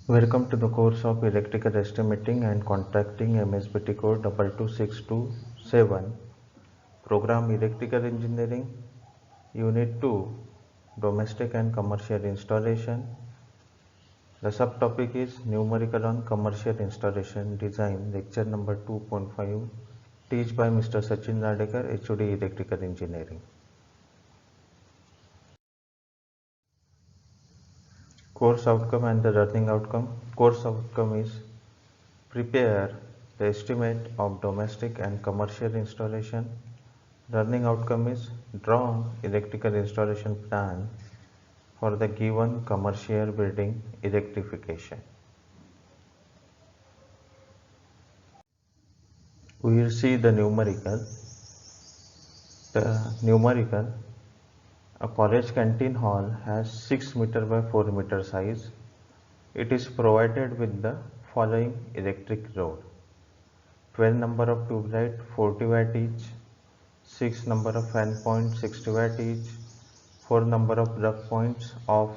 Welcome to the course of Electrical Estimating and Contracting MSBT code 22627, Program Electrical Engineering, Unit 2, Domestic and Commercial Installation. The subtopic is Numerical on Commercial Installation Design, lecture number 2.5, taught by Mr. Sachin Radekar, HOD Electrical Engineering. Course outcome and the learning outcome. Course outcome is prepare the estimate of domestic and commercial installation. Learning outcome is draw electrical installation plan for the given commercial building electrification. We will see the numerical. The numerical, a college canteen hall has 6 meter by 4 meter size. It is provided with the following electric load: 12 number of tube light 40 watt each, 6 number of fan points 60 watt each, 4 number of plug points of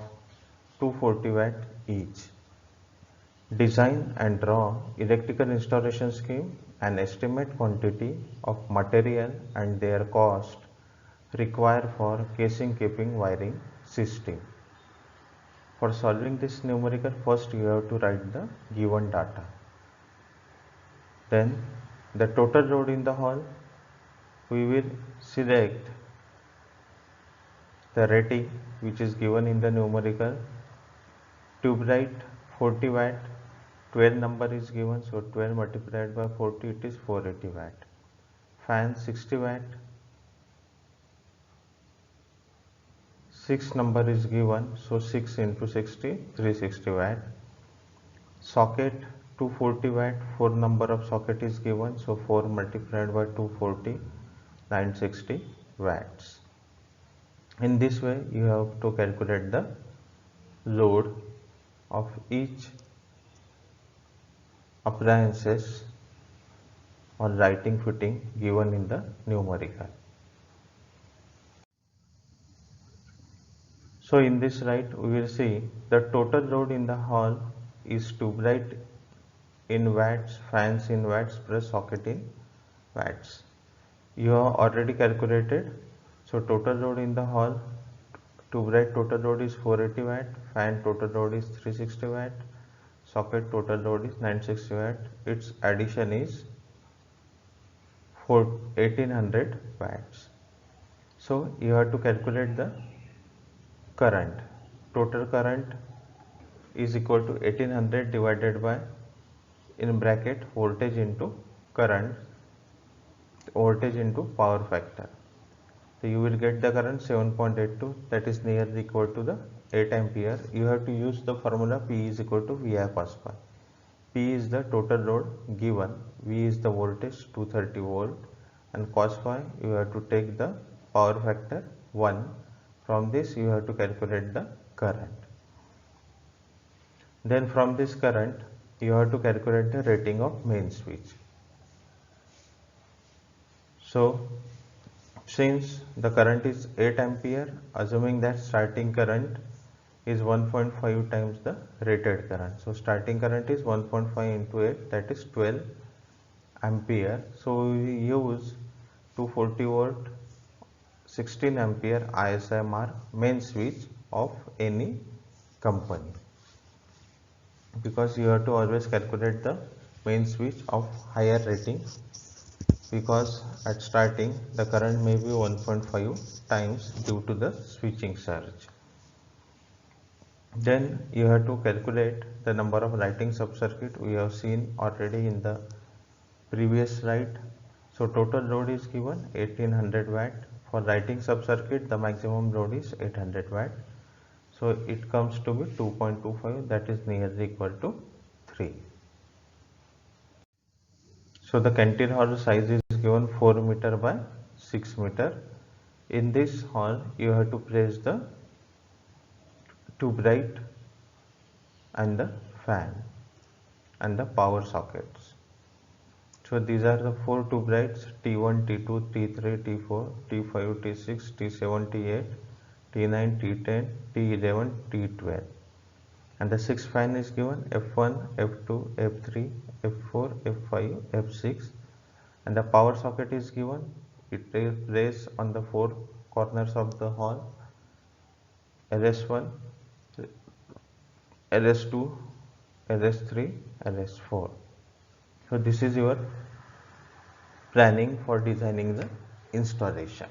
240 watt each. Design and draw electrical installation scheme and estimate quantity of material and their cost required for casing keeping wiring system. For solving this numerical, first you have to write the given data. Then the total load in the hall, we will select the rating which is given in the numerical. Tube light 40 watt, 12 number is given, so 12 multiplied by 40, it is 480 watt. Fan 60 watt, 6 number is given, so 6 into 60, 360 watt. Socket 240 watt, 4 number of socket is given, so 4 multiplied by 240, 960 watts. In this way you have to calculate the load of each appliances or lighting fitting given in the numerical. So in this slide we will see the total load in the hall is tube light in watts, fans in watts plus socket in watts. You have already calculated. So total load in the hall, tube light total load is 480 watt, fan total load is 360 watt, socket total load is 960 watt. Its addition is 1800 watts. So you have to calculate the current. Total current is equal to 1800 divided by, in bracket, voltage into current, voltage into power factor. So you will get the current 7.82, that is nearly equal to the 8 ampere. You have to use the formula P is equal to VI cos phi. P is the total load given, V is the voltage 230 volt, and cos phi you have to take the power factor 1. From this you have to calculate the current. Then from this current you have to calculate the rating of main switch. So since the current is 8 ampere, assuming that starting current is 1.5 times the rated current. So starting current is 1.5 into 8, that is 12 ampere. So we use 240 volt 16 ampere ISI mark main switch of any company, because you have to always calculate the main switch of higher rating, because at starting the current may be 1.5 times due to the switching surge. Then you have to calculate the number of lighting sub-circuit. We have seen already in the previous slide. So total load is given 1800 watt. For lighting sub-circuit the maximum load is 800 watt. So it comes to be 2.25, that is nearly equal to 3. So the canteen hall size is given 4 meter by 6 meter. In this hall you have to place the tube light and the fan and the power sockets. So these are the 4 tube lights: T1, T2, T3, T4, T5, T6, T7, T8, T9, T10, T11, T12. And the 6 fan is given F1, F2, F3, F4, F5, F6, and the power socket is given. It is placed on the four corners of the hall: LS1, LS2, LS3, LS4. So this is your planning for designing the installation.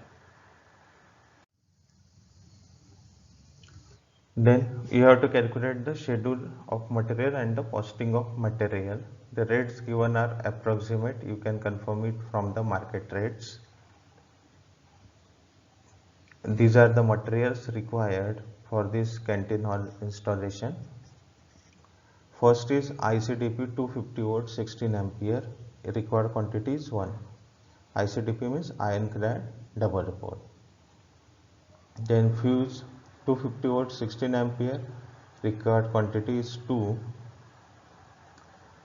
Then you have to calculate the schedule of material and the costing of material. The rates given are approximate. You can confirm it from the market rates. These are the materials required for this canteen hall installation. First is ICDP 250 volt 16 ampere. Required quantity is 1. ICDP means ironclad double pole. Then fuse 250 volt 16 ampere. Required quantity is 2,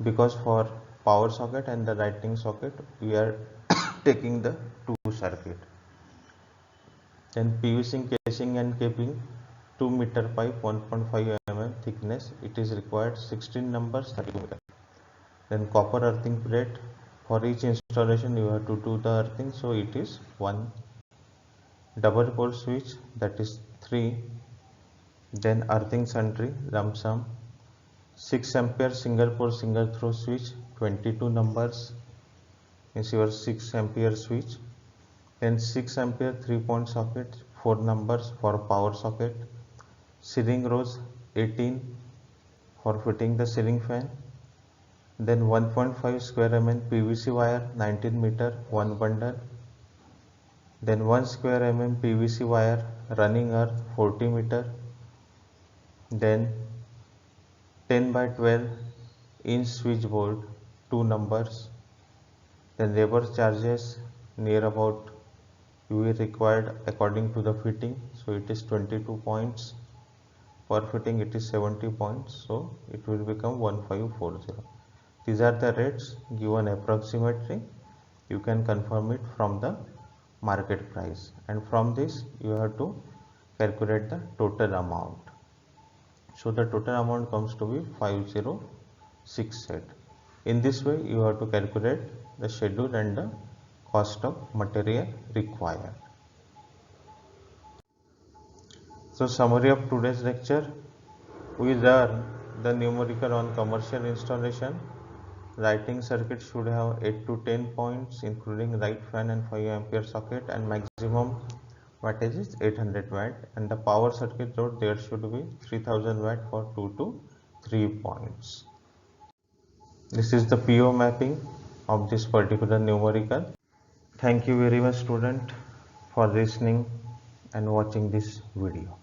because for power socket and the lightning socket we are taking the 2 circuit. Then PVC casing and capping 2 meter pipe 1.5 mm thickness. It is required 16 numbers 30 meter. Then copper earthing plate. For each installation you have to do the earthing, so it is 1. Double pole switch, that is 3. Then earthing sentry lump sum 6 ampere single pole single throw switch 22 numbers is your 6 ampere switch. Then 6 ampere 3-point socket 4 numbers for power socket. Ceiling rows 18 for fitting the ceiling fan. Then 1.5 square mm PVC wire 19 meter 1 bundle. Then 1 square mm PVC wire running earth 40 meter. Then 10 by 12 inch switchboard 2 numbers. Then labor charges near about you will required according to the fitting, so it is 22 points. Per fitting it is 70 points, so it will become 1540. These are the rates given approximately. You can confirm it from the market price, and from this you have to calculate the total amount. So the total amount comes to be 5068. In this way you have to calculate the schedule and the cost of material required. So summary of today's lecture: we learn the numerical on commercial installation. Lighting circuit should have 8 to 10 points including light fan and 5 ampere socket, and maximum wattage is 800 watt, and the power circuit load there should be 3000 watt for 2 to 3 points. This is the PO mapping of this particular numerical. Thank you very much student for listening and watching this video.